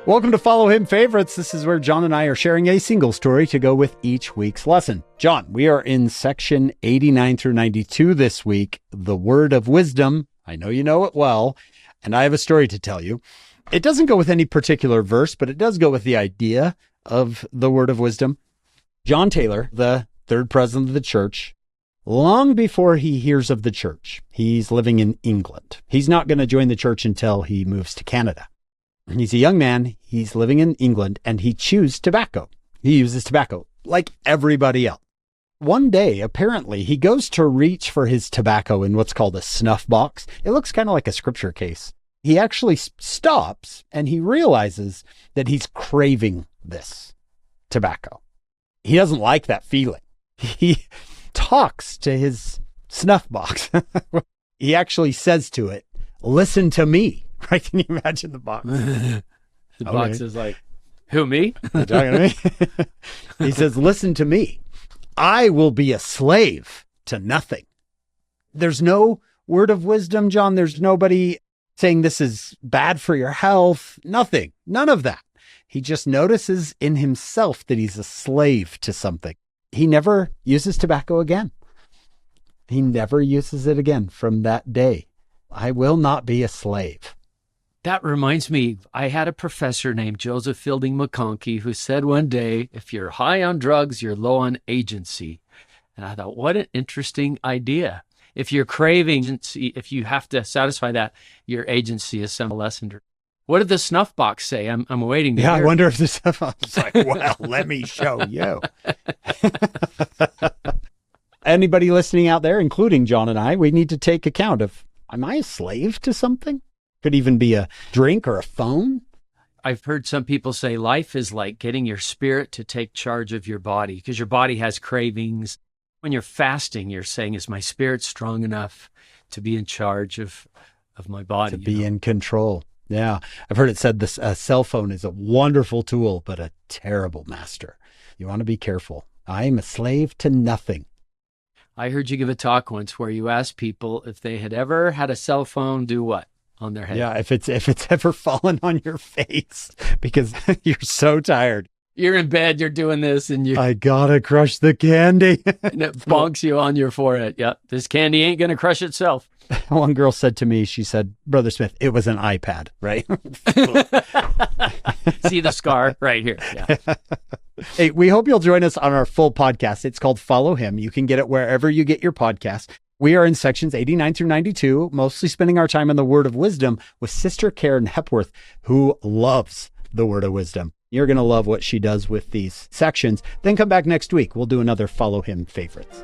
Welcome to Follow Him Favorites. This is where John and I are sharing a single story to go with each week's lesson. John, we are in section 89 through 92 this week, the word of wisdom. I know you know it well, and I have a story to tell you. It doesn't go with any particular verse, but it does go with the idea of the word of wisdom. John Taylor, the third president of the church, long before he hears of the church, he's living in England. He's not going to join the church until he moves to Canada. He's a young man, he's living in England, and he chews tobacco. He uses tobacco like everybody else. One day, apparently, he goes to reach for his tobacco in what's called a snuff box. It looks kind of like a scripture case. He actually stops and he realizes that he's craving this tobacco. He doesn't like that feeling. He talks to his snuff box. He actually says to it, "Listen to me." Right? Can you imagine the box? The box is like, who, me? You're talking to me? He says, "Listen to me. I will be a slave to nothing." There's no word of wisdom, John. There's nobody saying this is bad for your health. Nothing. None of that. He just notices in himself that he's a slave to something. He never uses tobacco again. He never uses it again from that day. I will not be a slave. That reminds me, I had a professor named Joseph Fielding McConkie who said one day, if you're high on drugs, you're low on agency. And I thought, what an interesting idea. If you're craving agency, if you have to satisfy that, your agency is some lessened. What did the snuff box say? I'm waiting to hear. I wonder if the snuff box is like, well, let me show you. Anybody listening out there, including John and I, we need to take account of, am I a slave to something? Could even be a drink or a phone. I've heard some people say life is like getting your spirit to take charge of your body because your body has cravings. When you're fasting, you're saying, is my spirit strong enough to be in charge of my body? To be in control. Yeah. I've heard it said this cell phone is a wonderful tool, but a terrible master. You want to be careful. I am a slave to nothing. I heard you give a talk once where you asked people if they had ever had a cell phone do what on their head? Yeah, if it's ever fallen on your face because you're so tired. You're in bed, you're doing this, and I gotta crush the candy. And it bonks you on your forehead. Yeah, this candy ain't going to crush itself. One girl said to me, she said, "Brother Smith, it was an iPad, right?" See the scar right here. Yeah. Hey, we hope you'll join us on our full podcast. It's called Follow Him. You can get it wherever you get your podcasts. We are in sections 89 through 92, mostly spending our time on the word of wisdom with Sister Karen Hepworth, who loves the word of wisdom. You're going to love what she does with these sections. Then come back next week. We'll do another Follow Him Favorites.